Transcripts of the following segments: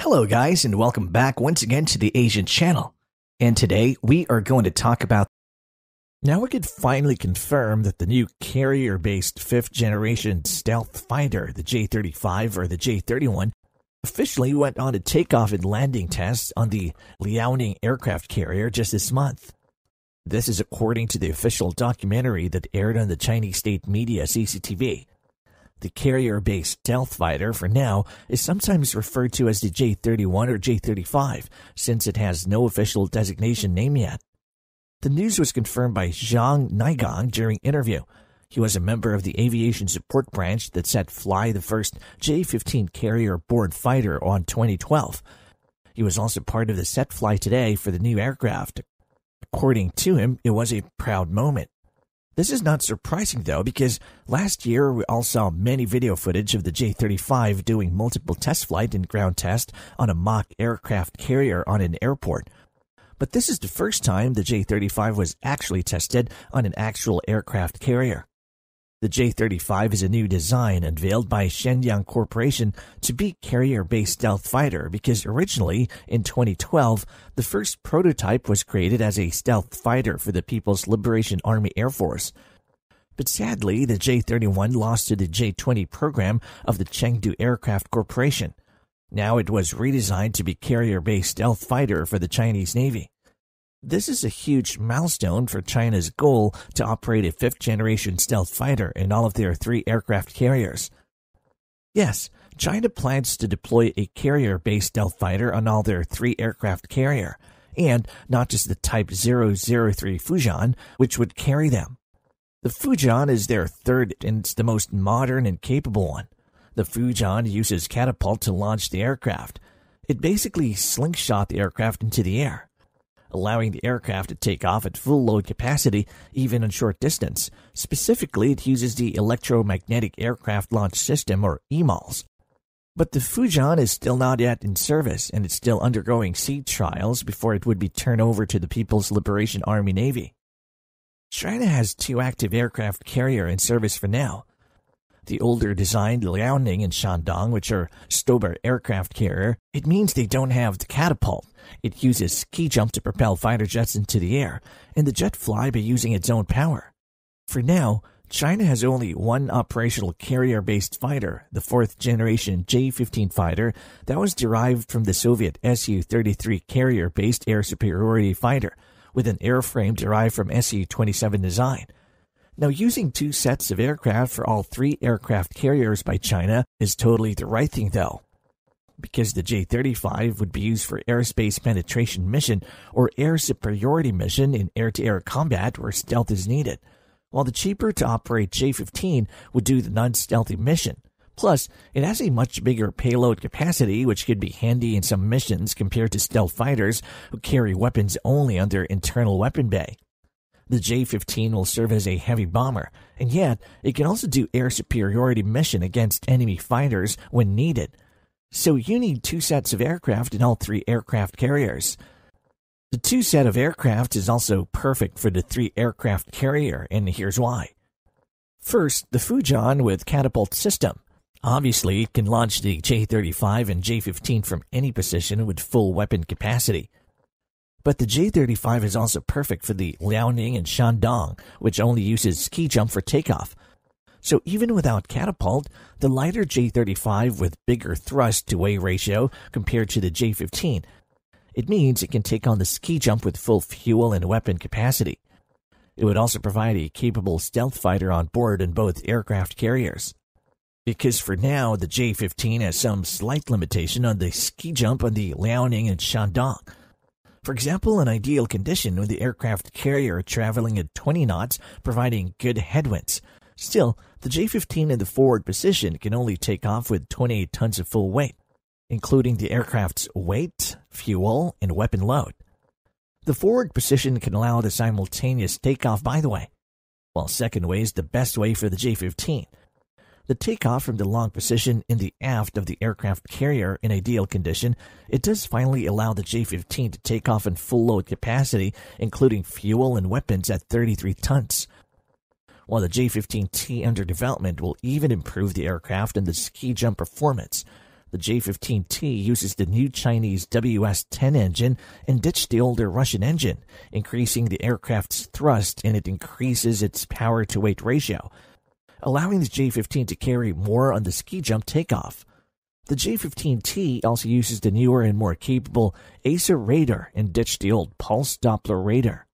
Hello guys, and welcome back once again to the Asian channel. And today we are going to talk about... Now we could finally confirm that the new carrier-based 5th generation stealth fighter, the J-35 or the J-31, officially went on a takeoff and landing test on the Liaoning aircraft carrier just this month. This is according to the official documentary that aired on the Chinese state media CCTV. The carrier-based stealth fighter, for now, is sometimes referred to as the J-31 or J-35, since it has no official designation name yet. The news was confirmed by Zhang Naigang during interview. He was a member of the aviation support branch that set fly the first J-15 carrier-borne fighter on 2012. He was also part of the set fly today for the new aircraft. According to him, it was a proud moment. This is not surprising, though, because last year we all saw many video footage of the J-35 doing multiple test flight and ground test on a mock aircraft carrier on an airport. But this is the first time the J-35 was actually tested on an actual aircraft carrier. The J-35 is a new design unveiled by Shenyang Corporation to be carrier-based stealth fighter because originally, in 2012, the first prototype was created as a stealth fighter for the People's Liberation Army Air Force. But sadly, the J-31 lost to the J-20 program of the Chengdu Aircraft Corporation. Now it was redesigned to be carrier-based stealth fighter for the Chinese Navy. This is a huge milestone for China's goal to operate a 5th generation stealth fighter in all of their 3 aircraft carriers. Yes, China plans to deploy a carrier-based stealth fighter on all their 3 aircraft carrier, and not just the Type 003 Fujian, which would carry them. The Fujian is their 3rd and it's the most modern and capable one. The Fujian uses catapult to launch the aircraft. It basically slingshot the aircraft into the air, allowing the aircraft to take off at full load capacity even on short distance. Specifically, it uses the Electromagnetic Aircraft Launch System, or EMALS. But the Fujian is still not yet in service, and it's still undergoing sea trials before it would be turned over to the People's Liberation Army Navy. China has 2 active aircraft carrier in service for now. The older designed Liaoning and Shandong, which are Stober aircraft carrier, it means they don't have the catapult. It uses ski jump to propel fighter jets into the air, and the jet fly by using its own power. For now, China has only one operational carrier-based fighter, the 4th generation J-15 fighter that was derived from the Soviet Su-33 carrier-based air superiority fighter, with an airframe derived from Su-27 design. Now, using 2 sets of aircraft for all 3 aircraft carriers by China is totally the right thing, though, because the J-35 would be used for airspace penetration mission or air superiority mission in air-to-air combat where stealth is needed, while the cheaper-to-operate J-15 would do the non-stealthy mission. Plus, it has a much bigger payload capacity, which could be handy in some missions compared to stealth fighters who carry weapons only on their internal weapon bay. The J-15 will serve as a heavy bomber, and yet it can also do air superiority mission against enemy fighters when needed. So you need 2 sets of aircraft in all 3 aircraft carriers. The 2 set of aircraft is also perfect for the 3 aircraft carrier, and here's why. First, the Fujian with catapult system. Obviously, it can launch the J-35 and J-15 from any position with full weapon capacity. But the J-35 is also perfect for the Liaoning and Shandong, which only uses ski jump for takeoff. So even without catapult, the lighter J-35 with bigger thrust-to-weight ratio compared to the J-15, it means it can take on the ski jump with full fuel and weapon capacity. It would also provide a capable stealth fighter on board in both aircraft carriers. Because for now, the J-15 has some slight limitation on the ski jump on the Liaoning and Shandong. For example, in ideal condition with the aircraft carrier traveling at 20 knots, providing good headwinds. Still, the J-15 in the forward position can only take off with 28 tons of full weight, including the aircraft's weight, fuel, and weapon load. The forward position can allow the simultaneous takeoff, by the way, while second way is the best way for the J-15. The takeoff from the long position in the aft of the aircraft carrier in ideal condition, it does finally allow the J-15 to take off in full load capacity, including fuel and weapons at 33 tons. While the J-15T under development will even improve the aircraft and the ski jump performance, The J-15T uses the new Chinese WS-10 engine and ditched the older Russian engine, increasing the aircraft's thrust, and it increases its power-to-weight ratio, allowing the J-15 to carry more on the ski jump takeoff. The J-15T also uses the newer and more capable ACER radar and ditched the old pulse Doppler radar.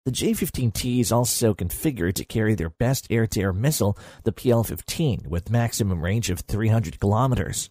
The J-15T is also configured to carry their best air-to-air missile, the PL-15, with maximum range of 300 kilometers.